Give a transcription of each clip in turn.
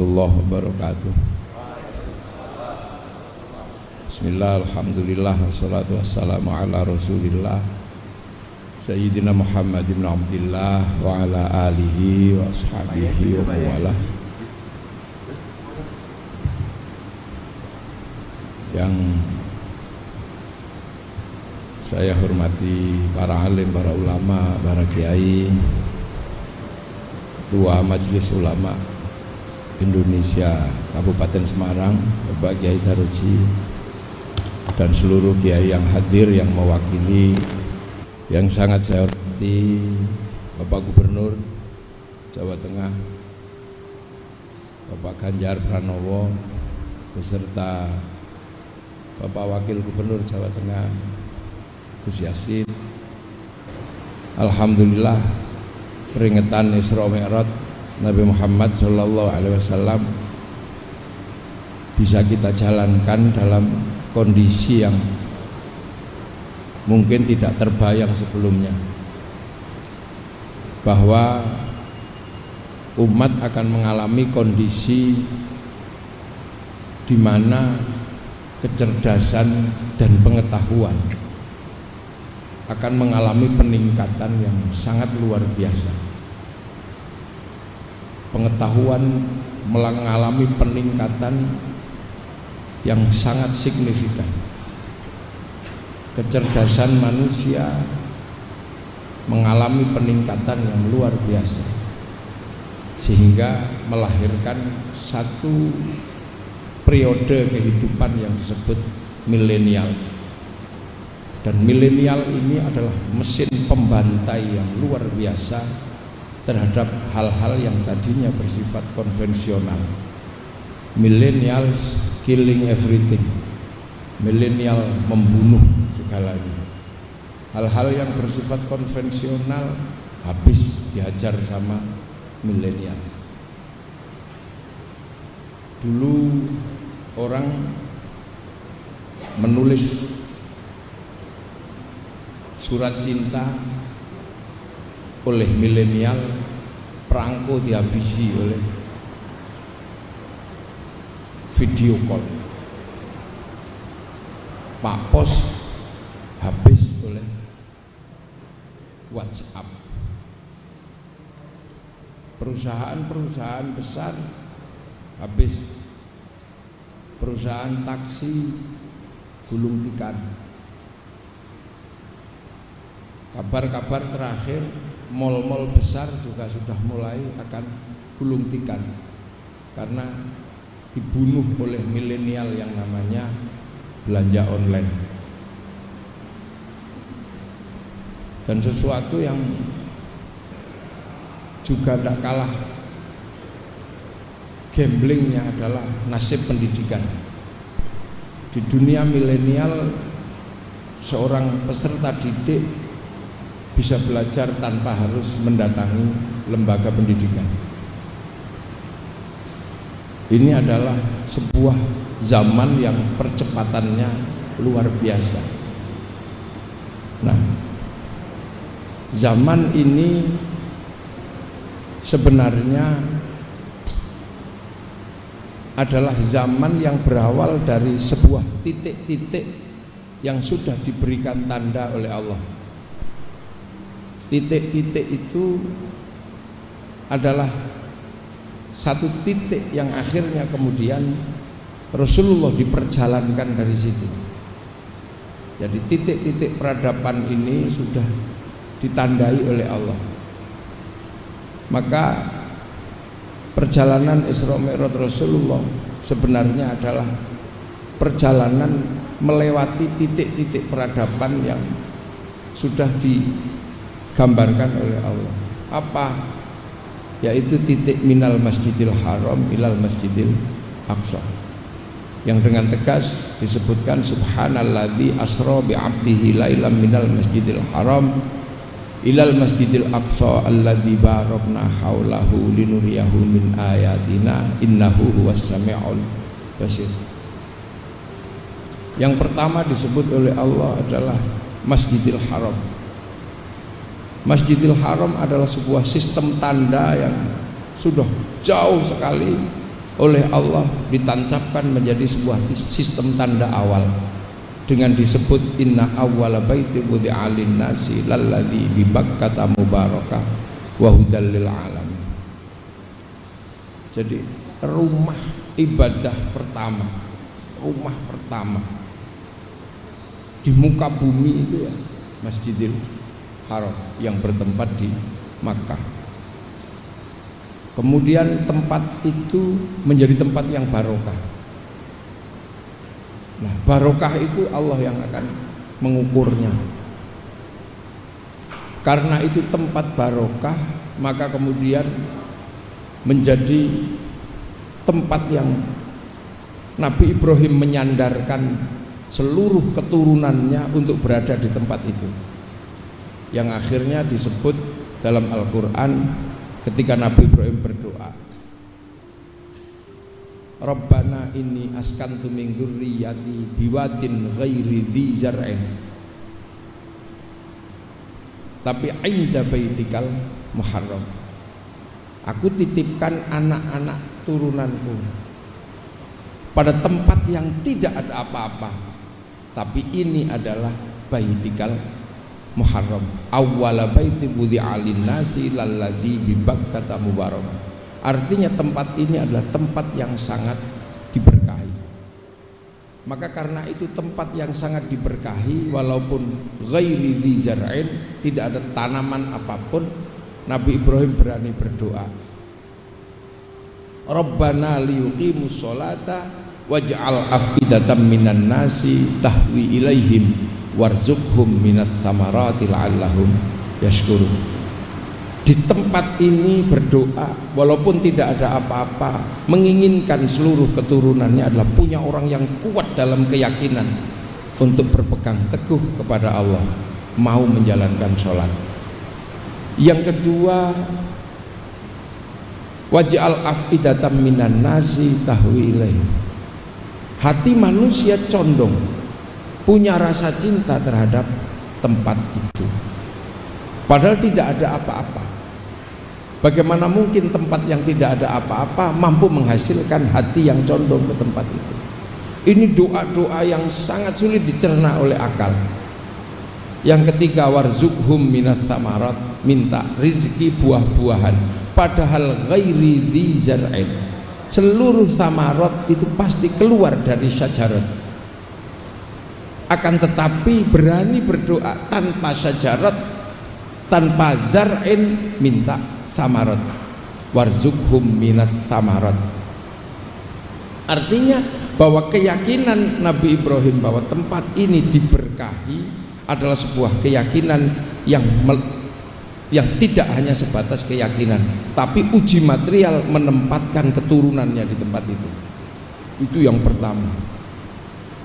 warahmatullahi wabarakatuh. Bismillah, alhamdulillah, wassalatu wassalamu ala rasulillah Sayyidina Muhammad ibn Abdillah wa ala alihi wa ashabihi wa mawalah. Yang saya hormati para alim, para ulama, para kiai, Ketua Majelis Ulama Indonesia Kabupaten Semarang, Bapak Kiai Daroji, dan seluruh kiai yang hadir yang mewakili, yang sangat saya hormati Bapak Gubernur Jawa Tengah, Bapak Ganjar Pranowo, beserta Bapak Wakil Gubernur Jawa Tengah Gus Yassin. Alhamdulillah, peringatan Isra Mi'raj Nabi Muhammad SAW bisa kita jalankan dalam kondisi yang mungkin tidak terbayang sebelumnya, bahwa umat akan mengalami kondisi di mana kecerdasan dan pengetahuan akan mengalami peningkatan yang sangat luar biasa. Pengetahuan mengalami peningkatan yang sangat signifikan. Kecerdasan manusia mengalami peningkatan yang luar biasa, sehingga melahirkan satu periode kehidupan yang disebut milenial. Dan milenial ini adalah mesin pembantai yang luar biasa terhadap hal-hal yang tadinya bersifat konvensional. Millennials killing everything. Milenial membunuh segalanya. Hal-hal yang bersifat konvensional habis dihajar sama milenial. Dulu orang menulis surat cinta oleh milenial, perangko dihabisi oleh video call. Pak Pos habis oleh WhatsApp. Perusahaan-perusahaan besar habis. Perusahaan taksi gulung tikar. Kabar-kabar terakhir, mal-mal besar juga sudah mulai akan gulung tikar karena dibunuh oleh milenial yang namanya belanja online. Dan sesuatu yang juga tidak kalah gamblingnya adalah nasib pendidikan. Di dunia milenial, seorang peserta didik bisa belajar tanpa harus mendatangi lembaga pendidikan. Ini adalah sebuah zaman yang percepatannya luar biasa. Nah, zaman ini sebenarnya adalah zaman yang berawal dari sebuah titik-titik yang sudah diberikan tanda oleh Allah. Titik-titik itu adalah satu titik yang akhirnya kemudian Rasulullah diperjalankan dari situ. Jadi titik-titik peradaban ini sudah ditandai oleh Allah. Maka perjalanan Isra Mi'raj Rasulullah sebenarnya adalah perjalanan melewati titik-titik peradaban yang sudah digambarkan oleh Allah. Apa? Yaitu titik minal masjidil haram ilal masjidil aqsa, yang dengan tegas disebutkan subhanalladzi asra bi 'abdihi lailam minal masjidil haram ilal masjidil aqsa alladzi barakna haulahu linuriyahu min ayatina innahu huwas samiul basir. Yang pertama disebut oleh Allah adalah Masjidil Haram. Masjidil Haram adalah sebuah sistem tanda yang sudah jauh sekali oleh Allah ditancapkan menjadi sebuah sistem tanda awal dengan disebut inna awwala baiti wudi'a lin-nasi lalladzi bi Bakkata mubarakah wa hudal lil alamin. Jadi rumah ibadah pertama, rumah pertama di muka bumi itu ya Masjidil Haram yang bertempat di Makkah. Kemudian tempat itu menjadi tempat yang barokah. Nah, barokah itu Allah yang akan mengukurnya. Karena itu tempat barokah, maka kemudian menjadi tempat yang Nabi Ibrahim menyandarkan seluruh keturunannya untuk berada di tempat itu, yang akhirnya disebut dalam Al-Quran ketika Nabi Ibrahim berdoa, Rabbana inni askantu min dzurriyyati biwadin ghairi dzi zar'in tapi inda baitikal muharram. Aku titipkan anak-anak turunanku pada tempat yang tidak ada apa-apa, tapi ini adalah baitikal muharram, awwala baiti wudi'a lin-nasi lalladzi bi Bakkata mubarakah. Artinya tempat ini adalah tempat yang sangat diberkahi. Maka karena itu tempat yang sangat diberkahi, walaupun ghairi dzi zar'in, tidak ada tanaman apapun, Nabi Ibrahim berani berdoa, Rabbana liyuqimus sholata waj'al afidatan minan nasi tahwi ilaihim warzuqhum minas tsamarati la'allahum yashkurun. Di tempat ini berdoa walaupun tidak ada apa-apa, menginginkan seluruh keturunannya adalah punya orang yang kuat dalam keyakinan untuk berpegang teguh kepada Allah, mau menjalankan sholat. Yang kedua, waj'al afidatan minan nasi tahwi ilaihim. Hati manusia condong, punya rasa cinta terhadap tempat itu, padahal tidak ada apa-apa. Bagaimana mungkin tempat yang tidak ada apa-apa mampu menghasilkan hati yang condong ke tempat itu? Ini doa-doa yang sangat sulit dicerna oleh akal. Yang ketiga, warzuqhum minas tsamarat, minta rizki buah-buahan, padahal ghairi dzi zar'in. Seluruh tsamarat itu pasti keluar dari syajarat. Akan tetapi berani berdoa tanpa syajarat, tanpa zar'in, minta tsamarat, warzuqhum minas tsamarat. Artinya bahwa keyakinan Nabi Ibrahim bahwa tempat ini diberkahi adalah sebuah keyakinan yang tidak hanya sebatas keyakinan, tapi uji material menempatkan keturunannya di tempat itu. Itu yang pertama.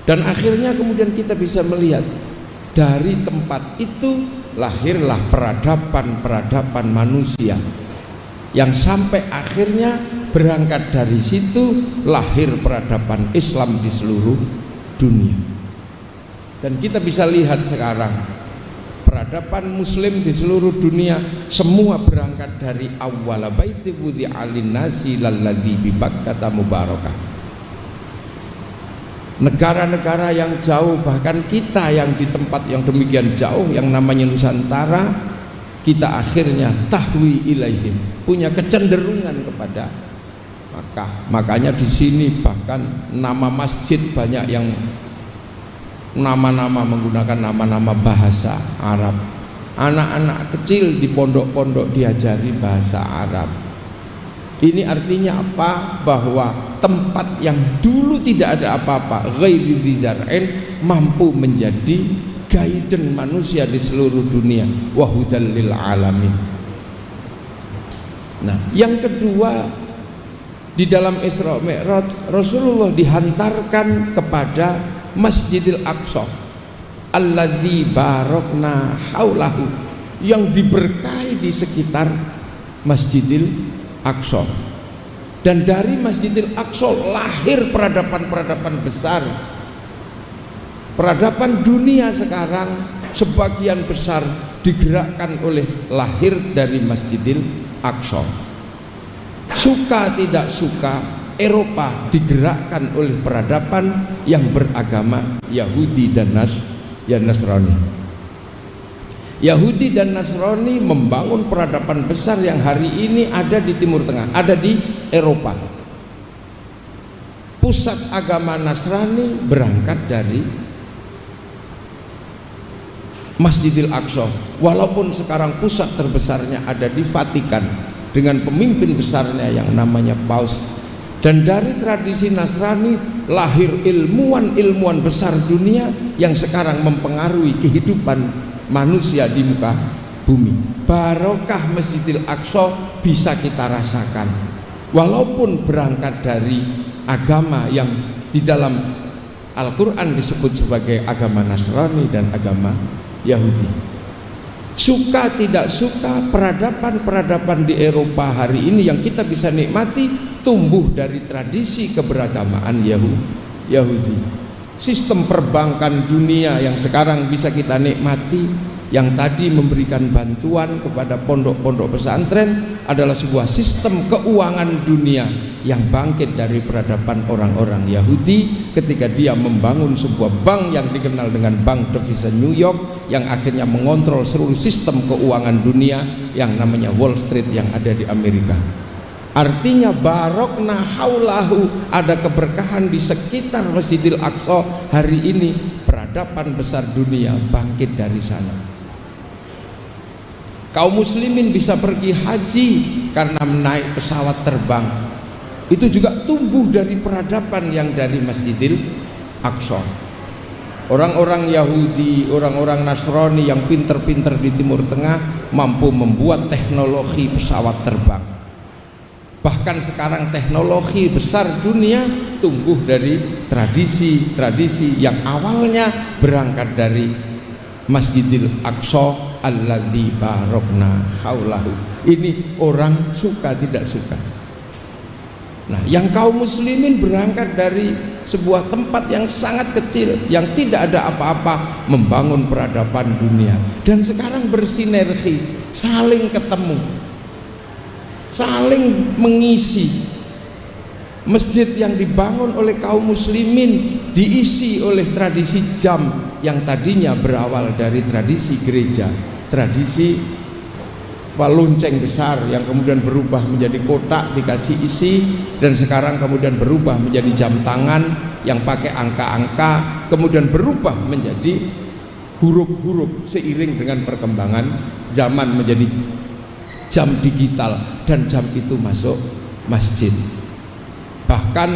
Dan akhirnya kemudian kita bisa melihat dari tempat itu lahirlah peradaban manusia yang sampai akhirnya berangkat dari situ lahir peradaban Islam di seluruh dunia. Dan kita bisa lihat sekarang peradaban muslim di seluruh dunia semua berangkat dari awwala baiti wudi'a lin-nasi lalladzi bi Bakkata mubarakah. Negara-negara yang jauh, bahkan kita yang di tempat yang demikian jauh yang namanya Nusantara, kita akhirnya tahwi ilaihim, punya kecenderungan kepada Makkah. Makanya di sini bahkan nama masjid banyak yang nama-nama menggunakan nama-nama bahasa Arab. Anak-anak kecil di pondok-pondok diajari bahasa Arab. Ini artinya apa? Bahwa tempat yang dulu tidak ada apa-apa, ghairi dzi zar'in, mampu menjadi guidance manusia di seluruh dunia, wa hudal lil alamin. Nah, yang kedua, di dalam Isra Mi'raj Rasulullah dihantarkan kepada Masjidil Aqsa alladzi barakna haulahu, yang diberkahi di sekitar Masjidil Aqsa. Dan dari Masjidil Aqsa lahir peradaban-peradaban besar. Peradaban dunia sekarang sebagian besar digerakkan oleh lahir dari Masjidil Aqsa. Suka tidak suka, Eropa digerakkan oleh peradaban yang beragama Yahudi dan Nasrani. Yahudi dan Nasrani membangun peradaban besar yang hari ini ada di Timur Tengah, ada di Eropa. Pusat agama Nasrani berangkat dari Masjidil Aqsa, walaupun sekarang pusat terbesarnya ada di Vatikan dengan pemimpin besarnya yang namanya Paus. Dan dari tradisi Nasrani lahir ilmuwan-ilmuwan besar dunia yang sekarang mempengaruhi kehidupan manusia di muka bumi. Barokah Masjidil Aqsa bisa kita rasakan walaupun berangkat dari agama yang di dalam Al-Quran disebut sebagai agama Nasrani dan agama Yahudi. Suka tidak suka, peradaban-peradaban di Eropa hari ini yang kita bisa nikmati tumbuh dari tradisi keberagamaan Yahudi. Sistem perbankan dunia yang sekarang bisa kita nikmati, yang tadi memberikan bantuan kepada pondok-pondok pesantren, adalah sebuah sistem keuangan dunia yang bangkit dari peradaban orang-orang Yahudi ketika dia membangun sebuah bank yang dikenal dengan Bank Devisa New York, yang akhirnya mengontrol seluruh sistem keuangan dunia yang namanya Wall Street yang ada di Amerika. Artinya barokna haulahu, ada keberkahan di sekitar Masjidil Aqsa hari ini. Peradaban besar dunia bangkit dari sana. Kaum muslimin bisa pergi haji karena naik pesawat terbang. Itu juga tumbuh dari peradaban yang dari Masjidil Aqsa. Orang-orang Yahudi, orang-orang Nasrani yang pinter-pinter di Timur Tengah mampu membuat teknologi pesawat terbang. Bahkan sekarang teknologi besar dunia tumbuh dari tradisi-tradisi yang awalnya berangkat dari Masjidil Aqsa alladzi barokna haulahu. Ini orang suka tidak suka. Nah, yang kaum muslimin berangkat dari sebuah tempat yang sangat kecil, yang tidak ada apa-apa, membangun peradaban dunia, dan sekarang bersinergi, saling ketemu, saling mengisi. Masjid yang dibangun oleh kaum muslimin diisi oleh tradisi jam yang tadinya berawal dari tradisi gereja, tradisi lonceng besar yang kemudian berubah menjadi kotak dikasih isi, dan sekarang kemudian berubah menjadi jam tangan yang pakai angka-angka, kemudian berubah menjadi huruf-huruf seiring dengan perkembangan zaman menjadi jam digital, dan jam itu masuk masjid. Bahkan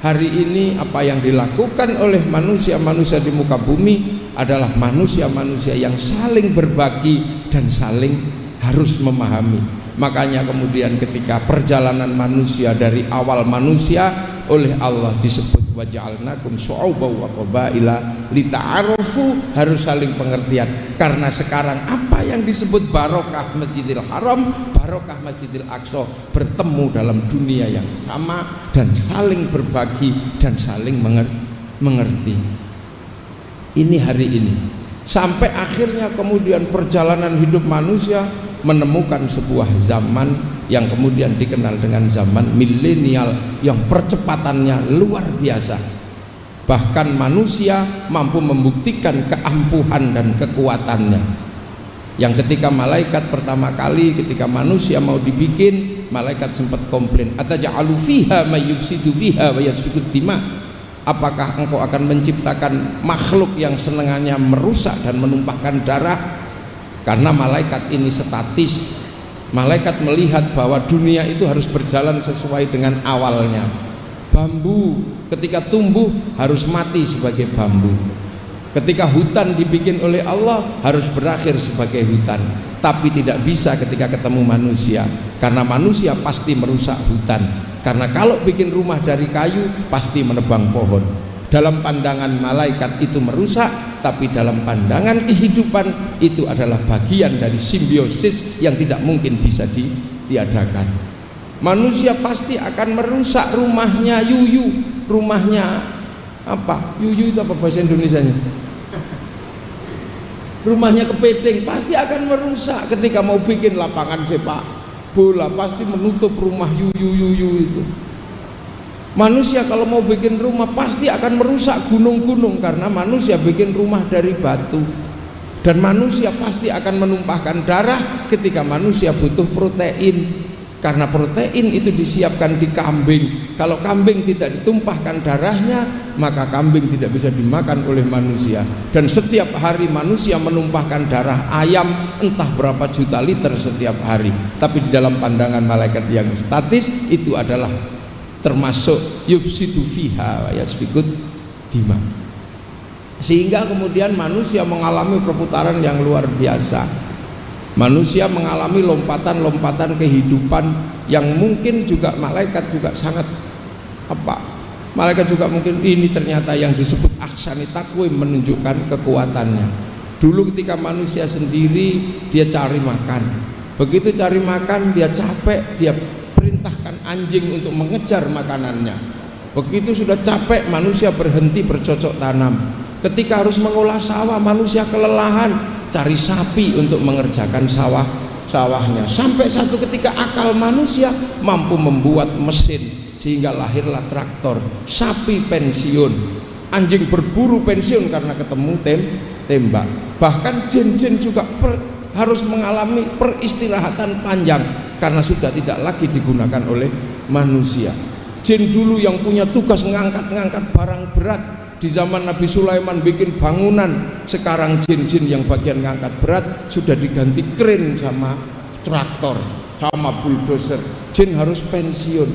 hari ini apa yang dilakukan oleh manusia-manusia di muka bumi adalah manusia-manusia yang saling berbagi dan saling harus memahami. Makanya kemudian ketika perjalanan manusia dari awal manusia oleh Allah disebut waja'alnakum syu'uban wa qabaila lita'arafu, harus saling pengertian. Karena sekarang apa yang disebut barokah Masjidil Haram, barokah Masjidil Aqsa bertemu dalam dunia yang sama dan saling berbagi dan saling mengerti. Ini hari ini sampai akhirnya kemudian perjalanan hidup manusia menemukan sebuah zaman yang kemudian dikenal dengan zaman milenial yang percepatannya luar biasa. Bahkan manusia mampu membuktikan keampuhan dan kekuatannya. Yang ketika malaikat pertama kali ketika manusia mau dibikin, malaikat sempat komplain, ataj'alu fiha may yufsidu fiha wa yasfiku dima. Apakah engkau akan menciptakan makhluk yang senangannya merusak dan menumpahkan darah? Karena malaikat ini statis. Malaikat melihat bahwa dunia itu harus berjalan sesuai dengan awalnya. Bambu ketika tumbuh harus mati sebagai bambu. Ketika hutan dibikin oleh Allah harus berakhir sebagai hutan. Tapi tidak bisa ketika ketemu manusia, karena manusia pasti merusak hutan. Karena kalau bikin rumah dari kayu pasti menebang pohon. Dalam pandangan malaikat itu merusak, tapi dalam pandangan kehidupan itu adalah bagian dari simbiosis yang tidak mungkin bisa ditiadakan. Manusia pasti akan merusak rumahnya yuyu, rumahnya apa? Yuyu itu apa bahasa Indonesianya? Rumahnya kepiting pasti akan merusak ketika mau bikin lapangan sepak bola, pasti menutup rumah yuyu itu. Manusia kalau mau bikin rumah pasti akan merusak gunung-gunung, karena manusia bikin rumah dari batu. Dan manusia pasti akan menumpahkan darah ketika manusia butuh protein, karena protein itu disiapkan di kambing. Kalau kambing tidak ditumpahkan darahnya, maka kambing tidak bisa dimakan oleh manusia. Dan setiap hari manusia menumpahkan darah ayam entah berapa juta liter setiap hari. Tapi di dalam pandangan malaikat yang statis itu adalah termasuk yufsidu fiha wa yasfikut dima. Sehingga kemudian manusia mengalami perputaran yang luar biasa. Manusia mengalami lompatan-lompatan kehidupan yang mungkin juga malaikat juga sangat malaikat juga mungkin ini ternyata yang disebut ahsani takwim, menunjukkan kekuatannya. Dulu ketika manusia sendiri dia cari makan, begitu cari makan dia capek, dia perintahkan anjing untuk mengejar makanannya. Begitu sudah capek manusia berhenti bercocok tanam. Ketika harus mengolah sawah manusia kelelahan, cari sapi untuk mengerjakan sawahnya. Sampai satu ketika akal manusia mampu membuat mesin, sehingga lahirlah traktor. Sapi pensiun, anjing berburu pensiun karena ketemu tembak. Bahkan jin-jin juga harus mengalami peristirahatan panjang karena sudah tidak lagi digunakan oleh manusia. Jin dulu yang punya tugas ngangkat-ngangkat barang berat, di zaman Nabi Sulaiman bikin bangunan, sekarang jin-jin yang bagian ngangkat berat sudah diganti kren sama traktor sama bulldozer. Jin harus pensiun.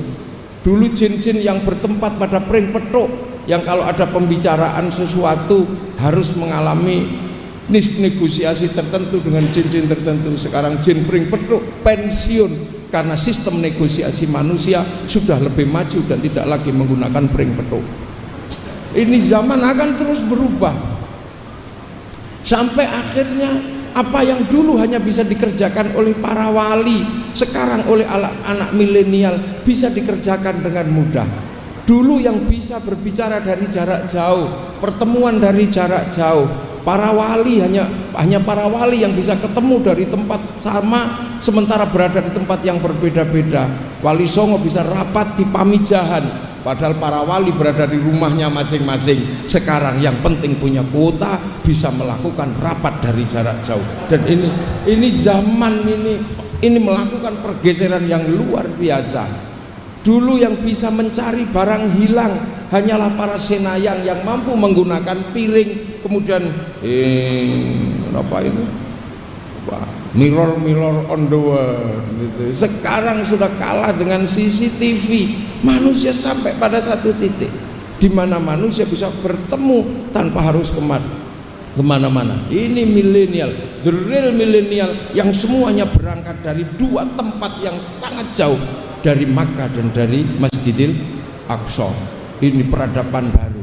Dulu jin-jin yang bertempat pada pring petuk, yang kalau ada pembicaraan sesuatu harus mengalami negosiasi tertentu dengan jin-jin tertentu. Sekarang jin pring petuk pensiun karena sistem negosiasi manusia sudah lebih maju dan tidak lagi menggunakan pring petuk. Ini zaman akan terus berubah sampai akhirnya apa yang dulu hanya bisa dikerjakan oleh para wali, sekarang oleh anak milenial bisa dikerjakan dengan mudah. Dulu yang bisa berbicara dari jarak jauh, pertemuan dari jarak jauh, para wali hanya para wali yang bisa ketemu dari tempat sama sementara berada di tempat yang berbeda-beda. Wali Songo bisa rapat di Pamijahan, padahal para wali berada di rumahnya masing-masing. Sekarang yang penting punya kuota, bisa melakukan rapat dari jarak jauh. Dan ini zaman ini melakukan pergeseran yang luar biasa. Dulu yang bisa mencari barang hilang hanyalah para senayang yang mampu menggunakan piring, kemudian apa itu? Mirror on the wall gitu. Sekarang sudah kalah dengan CCTV. Manusia sampai pada satu titik di mana manusia bisa bertemu tanpa harus kemana-mana. Ini milenial, the real milenial, yang semuanya berangkat dari dua tempat yang sangat jauh, dari Makkah dan dari Masjidil Aqsa. Ini peradaban baru.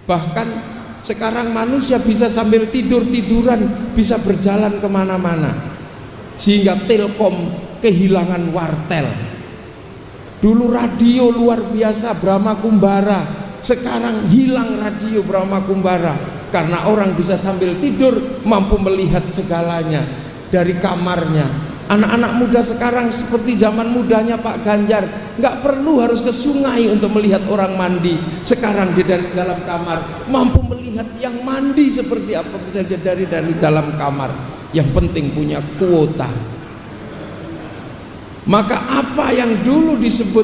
Bahkan sekarang manusia bisa sambil tidur-tiduran bisa berjalan kemana-mana, sehingga Telkom kehilangan wartel. Dulu radio luar biasa Brahma Kumbara, sekarang hilang radio Brahma Kumbara karena orang bisa sambil tidur mampu melihat segalanya dari kamarnya. Anak-anak muda sekarang seperti zaman mudanya Pak Ganjar, nggak perlu harus ke sungai untuk melihat orang mandi. Sekarang dia dari dalam kamar mampu melihat yang mandi seperti apa, bisa dia dari dalam kamar. Yang penting punya kuota. Maka apa yang dulu disebut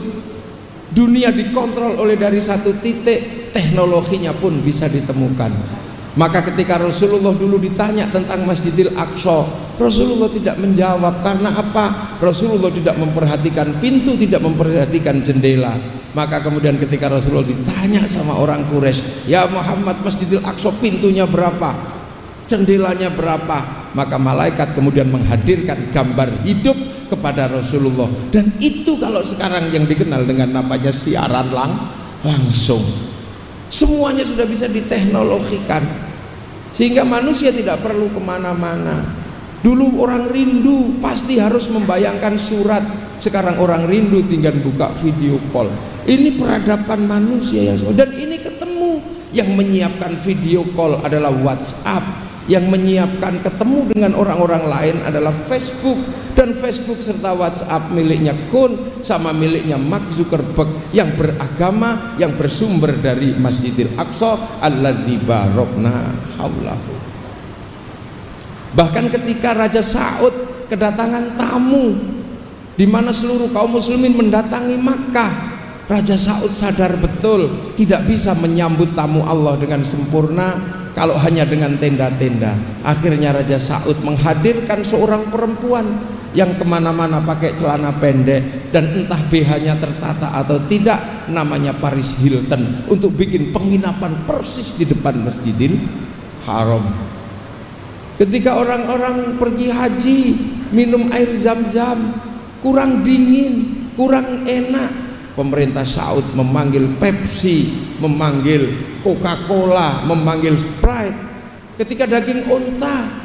dunia dikontrol oleh dari satu titik, teknologinya pun bisa ditemukan. Maka ketika Rasulullah dulu ditanya tentang Masjidil Aqsa, Rasulullah tidak menjawab. Karena apa? Rasulullah tidak memperhatikan pintu, tidak memperhatikan jendela. Maka kemudian ketika Rasulullah ditanya sama orang Quraisy, "Ya Muhammad, Masjidil Aqsa pintunya berapa? Jendelanya berapa?" Maka malaikat kemudian menghadirkan gambar hidup kepada Rasulullah. Dan itu kalau sekarang yang dikenal dengan namanya siaran langsung. Semuanya sudah bisa diteknologikan, sehingga manusia tidak perlu kemana-mana. Dulu orang rindu pasti harus membayangkan surat, sekarang orang rindu tinggal buka video call. Ini peradaban manusia dan ini ketemu. Yang menyiapkan video call adalah WhatsApp, Yang menyiapkan ketemu dengan orang-orang lain adalah Facebook, dan Facebook serta WhatsApp miliknya Kun sama miliknya Mark Zuckerberg yang beragama, yang bersumber dari Masjidil Aqsa alladzi barokna haulahu. Bahkan ketika Raja Saud kedatangan tamu di mana seluruh kaum muslimin mendatangi Makkah, Raja Saud sadar betul tidak bisa menyambut tamu Allah dengan sempurna kalau hanya dengan tenda-tenda. Akhirnya Raja Saud menghadirkan seorang perempuan yang kemana-mana pakai celana pendek dan entah BH-nya tertata atau tidak, namanya Paris Hilton, untuk bikin penginapan persis di depan Masjidil Haram. Ketika orang-orang pergi haji minum air zam-zam kurang dingin, kurang enak, pemerintah Saud memanggil Pepsi, memanggil Coca-Cola, memanggil Sprite. Ketika daging unta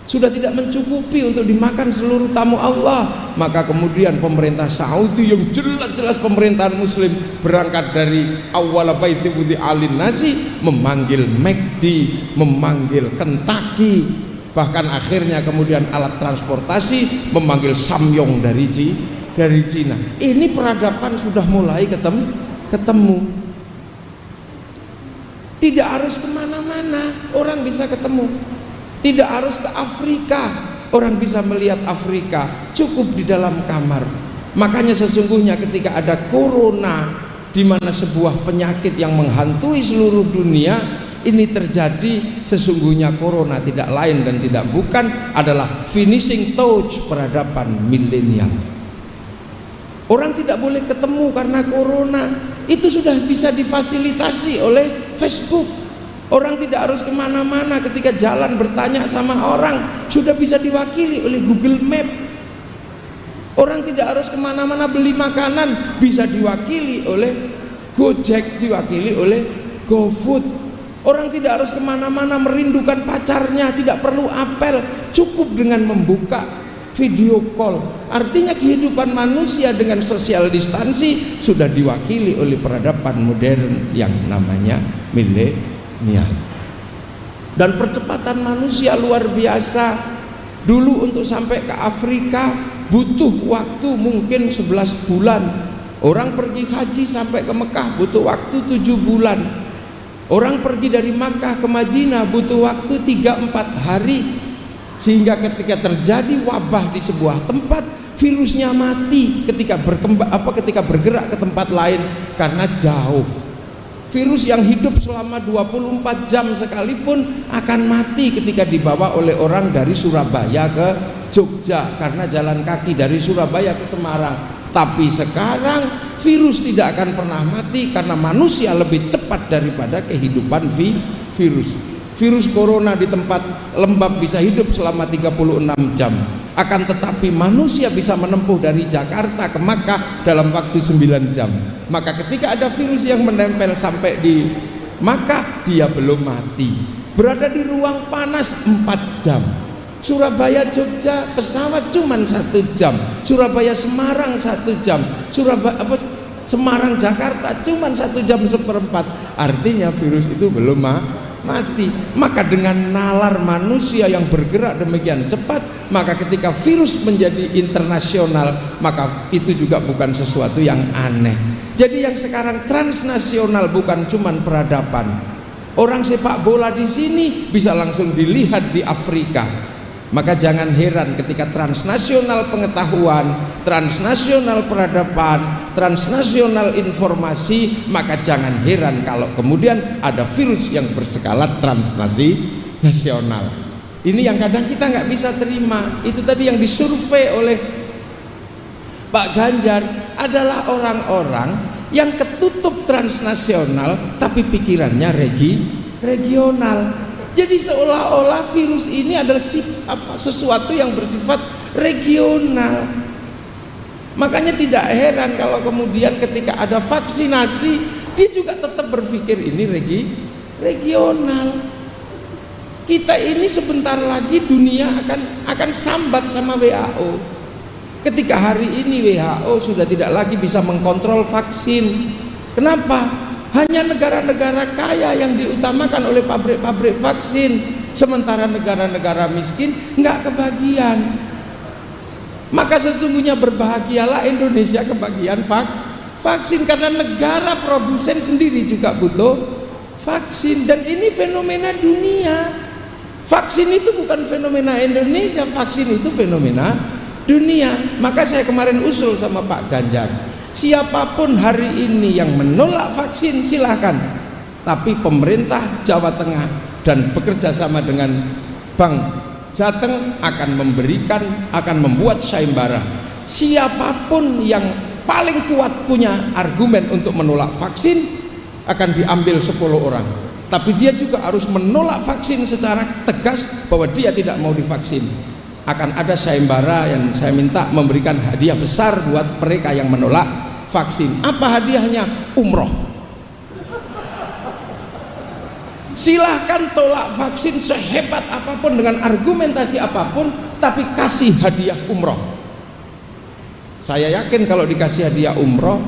sudah tidak mencukupi untuk dimakan seluruh tamu Allah, maka kemudian pemerintah Saudi yang jelas-jelas pemerintahan muslim berangkat dari awal baiti wudi alin nasi, memanggil McD, memanggil Kentucky, bahkan akhirnya kemudian alat transportasi memanggil Samyong dari Cina. Ini peradaban sudah mulai ketemu. Tidak harus kemana-mana, orang bisa ketemu. Tidak harus ke Afrika, orang bisa melihat Afrika. Cukup di dalam kamar. Makanya sesungguhnya ketika ada corona, di mana sebuah penyakit yang menghantui seluruh dunia ini terjadi, sesungguhnya corona tidak lain dan tidak bukan adalah finishing touch peradaban milenial. Orang tidak boleh ketemu karena corona, itu sudah bisa difasilitasi oleh Facebook. Orang tidak harus kemana-mana, ketika jalan bertanya sama orang sudah bisa diwakili oleh Google Map. Orang tidak harus kemana-mana beli makanan, bisa diwakili oleh Gojek, diwakili oleh GoFood. Orang tidak harus kemana-mana merindukan pacarnya, tidak perlu apel, cukup dengan membuka video call. Artinya kehidupan manusia dengan social distansi sudah diwakili oleh peradaban modern yang namanya milenial. Dan percepatan manusia luar biasa. Dulu untuk sampai ke Afrika butuh waktu mungkin 11 bulan. Orang pergi haji sampai ke Mekah butuh waktu 7 bulan. Orang pergi dari Makkah ke Madinah butuh waktu 3-4 hari. Sehingga ketika terjadi wabah di sebuah tempat, virusnya mati ketika bergerak ke tempat lain karena jauh. Virus yang hidup selama 24 jam sekalipun akan mati ketika dibawa oleh orang dari Surabaya ke Jogja, karena jalan kaki dari Surabaya ke Semarang. Tapi sekarang virus tidak akan pernah mati karena manusia lebih cepat daripada kehidupan virus. Virus corona di tempat lembab bisa hidup selama 36 jam. Akan tetapi manusia bisa menempuh dari Jakarta ke Makkah dalam waktu 9 jam. Maka ketika ada virus yang menempel sampai di Makkah, dia belum mati. Berada di ruang panas 4 jam. Surabaya Jogja pesawat cuma 1 jam. Surabaya Semarang 1 jam. Semarang Jakarta cuma 1 jam seperempat. Artinya virus itu belum mati. Maka dengan nalar manusia yang bergerak demikian cepat, maka ketika virus menjadi internasional, maka itu juga bukan sesuatu yang aneh. Jadi yang sekarang transnasional bukan cuman peradaban. Orang sepak bola di sini bisa langsung dilihat di Afrika. Maka jangan heran ketika transnasional pengetahuan, transnasional peradaban, transnasional informasi, maka jangan heran kalau kemudian ada virus yang berskala transnasional. Ini yang kadang kita nggak bisa terima. Itu tadi yang disurvei oleh Pak Ganjar adalah orang-orang yang ketutup transnasional tapi pikirannya regional. Jadi seolah-olah virus ini adalah sesuatu yang bersifat regional. Makanya tidak heran kalau kemudian ketika ada vaksinasi, dia juga tetap berpikir ini regional. Kita ini sebentar lagi dunia akan sambat sama WHO. Ketika hari ini WHO sudah tidak lagi bisa mengkontrol vaksin. Kenapa? Hanya negara-negara kaya yang diutamakan oleh pabrik-pabrik vaksin. sementara negara-negara miskin nggak kebagian. Maka sesungguhnya berbahagialah Indonesia kebagian vaksin, karena negara produsen sendiri juga butuh vaksin. Dan ini fenomena dunia. Vaksin itu bukan fenomena Indonesia, vaksin itu fenomena dunia. Maka saya kemarin usul sama Pak Ganjar, siapapun hari ini yang menolak vaksin silahkan, tapi pemerintah Jawa Tengah dan bekerja sama dengan Bank Jateng akan membuat sayembara. Siapapun yang paling kuat punya argumen untuk menolak vaksin akan diambil 10 orang, tapi dia juga harus menolak vaksin secara tegas bahwa dia tidak mau divaksin. Akan ada sayembara yang saya minta memberikan hadiah besar buat mereka yang menolak vaksin. Apa hadiahnya? Umroh. Silahkan tolak vaksin sehebat apapun dengan argumentasi apapun, tapi kasih hadiah umroh. Saya yakin kalau dikasih hadiah umroh,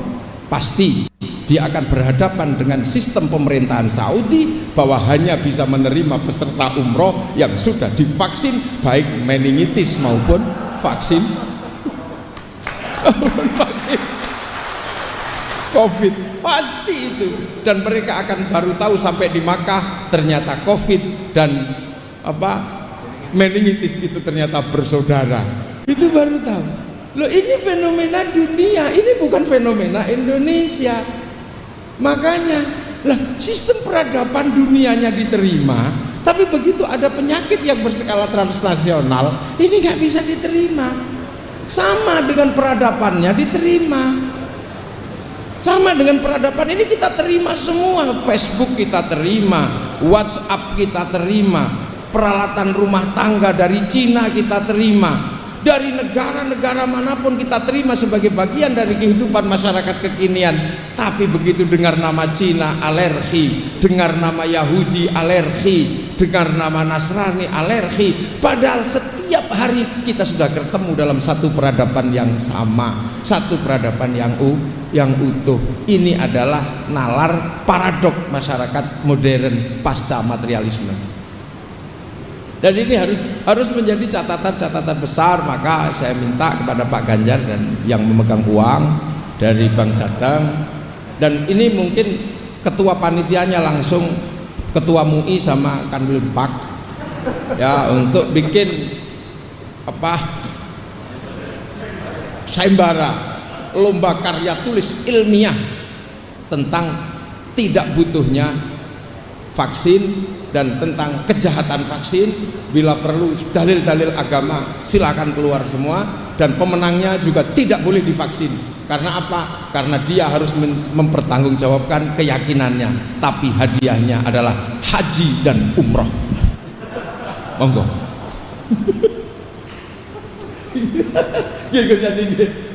pasti dia akan berhadapan dengan sistem pemerintahan Saudi bahwa hanya bisa menerima peserta umroh yang sudah divaksin, baik meningitis maupun vaksin COVID, pasti itu. Dan mereka akan baru tahu sampai di Makkah ternyata COVID dan meningitis itu ternyata bersaudara. Itu baru tahu. Loh, ini fenomena dunia, ini bukan fenomena Indonesia. Makanya lah, sistem peradaban dunianya diterima, tapi begitu ada penyakit yang berskala transnasional, ini nggak bisa diterima. Sama dengan peradabannya diterima. Sama dengan peradaban ini kita terima semua. Facebook kita terima, WhatsApp kita terima, peralatan rumah tangga dari Cina kita terima, dari negara-negara manapun kita terima sebagai bagian dari kehidupan masyarakat kekinian. Tapi begitu dengar nama Cina alergi, dengar nama Yahudi alergi, dengar nama Nasrani alergi. Padahal setiap hari kita sudah ketemu dalam satu peradaban yang sama, satu peradaban yang utuh. Ini adalah nalar paradok masyarakat modern pasca materialisme. Dan ini harus menjadi catatan-catatan besar. Maka saya minta kepada Pak Ganjar dan yang memegang uang dari Bank Jateng, dan ini mungkin ketua panitianya langsung ketua MUI sama Kanwil Pak ya, untuk bikin sayembara lomba karya tulis ilmiah tentang tidak butuhnya vaksin dan tentang kejahatan vaksin. Bila perlu dalil-dalil agama silakan keluar semua, dan pemenangnya juga tidak boleh divaksin. Karena apa? Karena dia harus mempertanggungjawabkan keyakinannya, tapi hadiahnya adalah haji dan umroh. Monggo.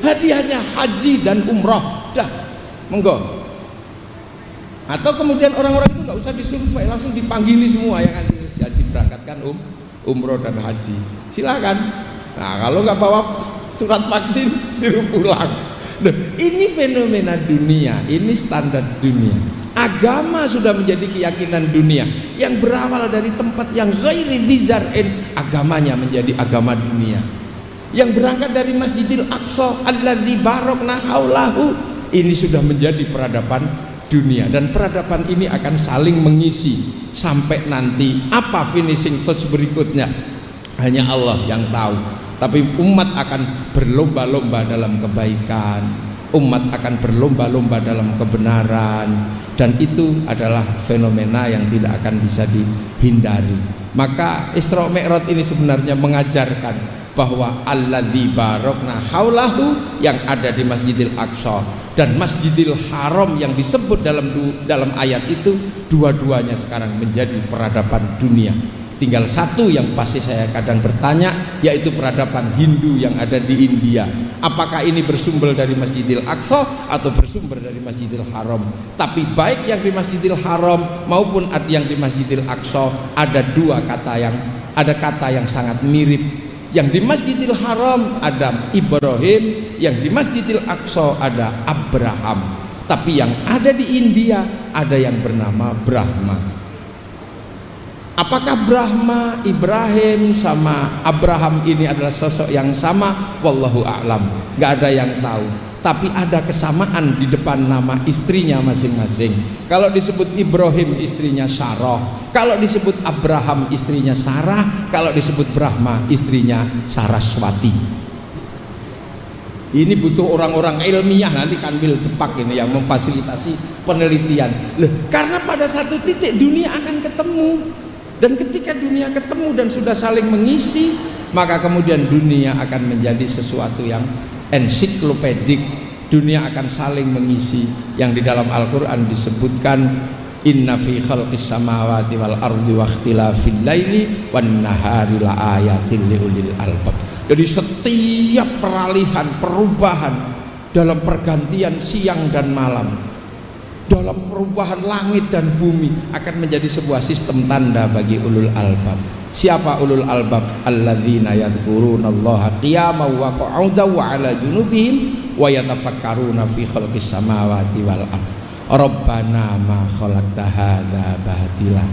Hadiahnya haji dan umroh, dah, monggo. Atau kemudian orang-orang itu nggak usah disurvei, langsung dipanggili semua yang akan diberangkatkan umroh dan haji, silakan. Nah, kalau nggak bawa surat vaksin suruh pulang. Nah, ini fenomena dunia, ini standar dunia. Agama sudah menjadi keyakinan dunia yang berawal dari tempat yang ghairi dzar'in, agamanya menjadi agama dunia. Yang berangkat dari Masjidil Aqsa alladzi barakna haulahu, ini sudah menjadi peradaban dunia, dan peradaban ini akan saling mengisi sampai nanti apa finishing touch berikutnya hanya Allah yang tahu. Tapi umat akan berlomba-lomba dalam kebaikan, umat akan berlomba-lomba dalam kebenaran, dan itu adalah fenomena yang tidak akan bisa dihindari. Maka Isra Mi'raj ini sebenarnya mengajarkan bahwa alladzi barakna haulahu yang ada di Masjidil Aqsa dan Masjidil Haram yang disebut dalam ayat itu, dua-duanya sekarang menjadi peradaban dunia. Tinggal satu yang pasti saya kadang bertanya, yaitu peradaban Hindu yang ada di India. Apakah ini bersumber dari Masjidil Aqsa atau bersumber dari Masjidil Haram? Tapi baik yang di Masjidil Haram maupun yang di Masjidil Aqsa ada kata yang sangat mirip. Yang di Masjidil Haram ada Ibrahim, yang di Masjidil Aqsa ada Abraham. Tapi yang ada di India ada yang bernama Brahma. Apakah Brahma, Ibrahim sama Abraham ini adalah sosok yang sama? Wallahu a'lam, nggak ada yang tahu. Tapi ada kesamaan di depan nama istrinya masing-masing. Kalau disebut Ibrahim istrinya Sarah, kalau disebut Abraham istrinya Sarah, kalau disebut Brahma istrinya Saraswati. Ini butuh orang-orang ilmiah nanti Kanwil Depak ini yang memfasilitasi penelitian. Loh, karena pada satu titik dunia akan ketemu. Dan ketika dunia ketemu dan sudah saling mengisi, maka kemudian dunia akan menjadi sesuatu yang ensiklopedik. Dunia akan saling mengisi, yang di dalam Al-Quran disebutkan inna fi khalqis samawati wal ardi wa ikhtilafil laili wan nahari la ayatin liulil albab. Jadi setiap peralihan, perubahan dalam pergantian siang dan malam, dalam perubahan langit dan bumi akan menjadi sebuah sistem tanda bagi ulul albab. Siapa ulul albab? Alladzina yadhkurunallaha qiyaman wa qu'udan wa 'ala junubihim wa yatafakkaruna fi khalqis samawati wal ardh. Rabbana ma khalaqta hadza batila.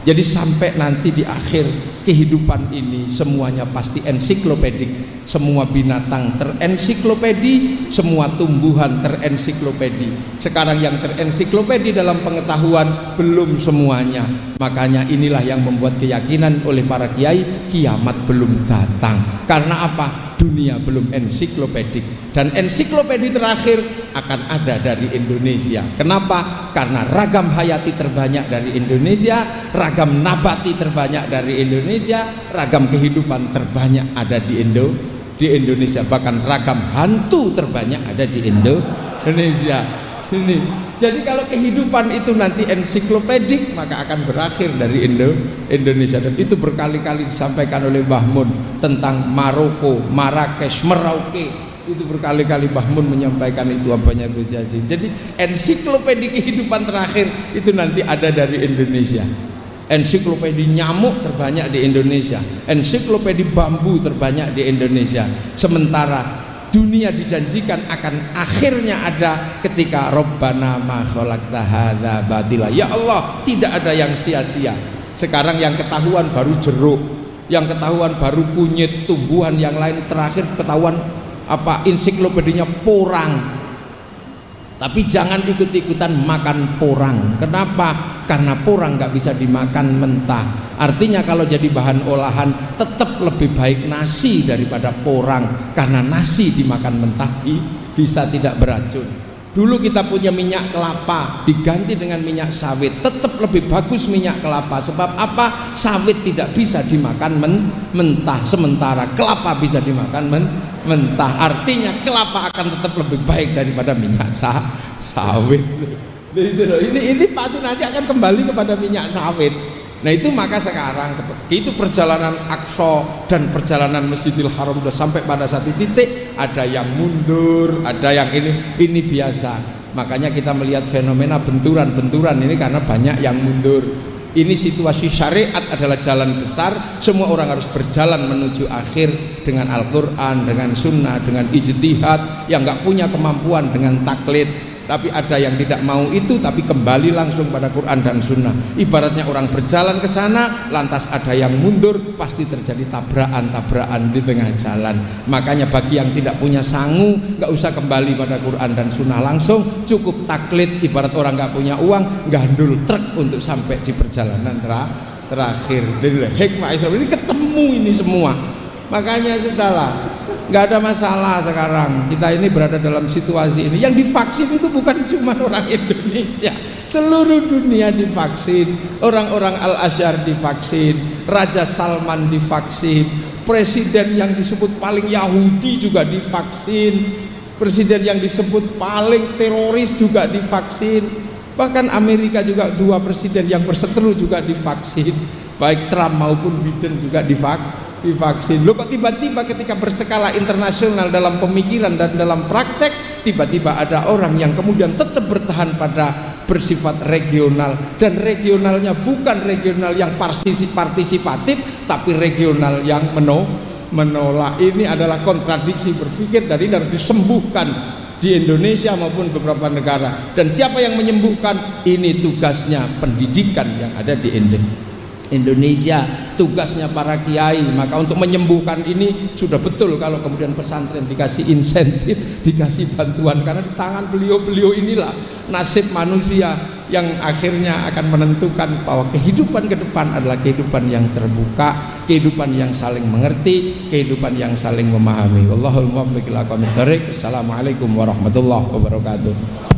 Jadi sampai nanti di akhir kehidupan ini semuanya pasti ensiklopedik, semua binatang terensiklopedi, semua tumbuhan terensiklopedi. Sekarang yang terensiklopedi dalam pengetahuan belum semuanya. Makanya inilah yang membuat keyakinan oleh para kiai kiamat belum datang. Karena apa? Dunia belum ensiklopedik, dan ensiklopedi terakhir akan ada dari Indonesia. Kenapa? Karena ragam hayati terbanyak dari Indonesia, ragam nabati terbanyak dari Indonesia, ragam kehidupan terbanyak ada di Indonesia, bahkan ragam hantu terbanyak ada di Indonesia. Ini. Jadi kalau kehidupan itu nanti ensiklopedik, maka akan berakhir dari Indonesia. Dan itu berkali-kali disampaikan oleh Mbah Mun tentang Maroko, Marrakesh, Merauke. Itu berkali-kali Mbah Mun menyampaikan itu apanya Gus Yazid. Jadi ensiklopedik kehidupan terakhir itu nanti ada dari Indonesia. Ensiklopedi nyamuk terbanyak di Indonesia, ensiklopedi bambu terbanyak di Indonesia. Sementara dunia dijanjikan akan akhirnya ada ketika Rabbana ma khalaqta hadza batila. Ya Allah, tidak ada yang sia-sia. Sekarang yang ketahuan baru jeruk, yang ketahuan baru kunyit, tumbuhan yang lain terakhir ketahuan apa ensiklopedinya porang. Tapi jangan ikut-ikutan makan porang. Kenapa? Karena porang nggak bisa dimakan mentah. Artinya kalau jadi bahan olahan tetap lebih baik nasi daripada porang. Karena nasi dimakan mentah bisa tidak beracun. Dulu kita punya minyak kelapa diganti dengan minyak sawit, tetap lebih bagus minyak kelapa. Sebab apa? Sawit tidak bisa dimakan mentah, sementara kelapa bisa dimakan mentah. Artinya kelapa akan tetap lebih baik daripada minyak sawit. Ini pasti nanti akan kembali kepada minyak sawit. Nah itu maka sekarang itu perjalanan Aqsa dan perjalanan Masjidil Haram sudah sampai pada satu titik, ada yang mundur, ada yang ini biasa. Makanya kita melihat fenomena benturan-benturan ini karena banyak yang mundur. Ini situasi syariat adalah jalan besar, semua orang harus berjalan menuju akhir dengan Al-Quran, dengan sunnah, dengan ijtihad. Yang nggak punya kemampuan dengan taklid. Tapi ada yang tidak mau itu, tapi kembali langsung pada Quran dan Sunnah. Ibaratnya orang berjalan ke sana, lantas ada yang mundur, pasti terjadi tabrakan-tabrakan di tengah jalan. Makanya bagi yang tidak punya sangu, nggak usah kembali pada Quran dan Sunnah langsung, cukup taklid. Ibarat orang nggak punya uang, gandul truk untuk sampai di perjalanan terakhir. Jadi hikmah Islam ini ketemu ini semua. Makanya sudahlah, nggak ada masalah sekarang. Kita ini berada dalam situasi ini. Yang divaksin itu bukan cuma orang Indonesia, seluruh dunia divaksin. Orang-orang Al-Azhar divaksin, Raja Salman divaksin, presiden yang disebut paling Yahudi juga divaksin, presiden yang disebut paling teroris juga divaksin. Bahkan Amerika juga dua presiden yang berseteru juga divaksin, baik Trump maupun Biden juga divaksin. Loh kok tiba-tiba ketika berskala internasional dalam pemikiran dan dalam praktek, tiba-tiba ada orang yang kemudian tetap bertahan pada bersifat regional, dan regionalnya bukan regional yang partisipatif, tapi regional yang menolak. Ini adalah kontradiksi berpikir dan ini harus disembuhkan di Indonesia maupun beberapa negara. Dan siapa yang menyembuhkan? Ini tugasnya pendidikan yang ada di Indonesia. Indonesia, tugasnya para kiai. Maka untuk menyembuhkan ini sudah betul kalau kemudian pesantren dikasih insentif, dikasih bantuan, karena di tangan beliau-beliau inilah nasib manusia yang akhirnya akan menentukan bahwa kehidupan ke depan adalah kehidupan yang terbuka, kehidupan yang saling mengerti, kehidupan yang saling memahami. Wallahul muwaffiq ila aqwamit thoriq. Assalamualaikum warahmatullahi wabarakatuh.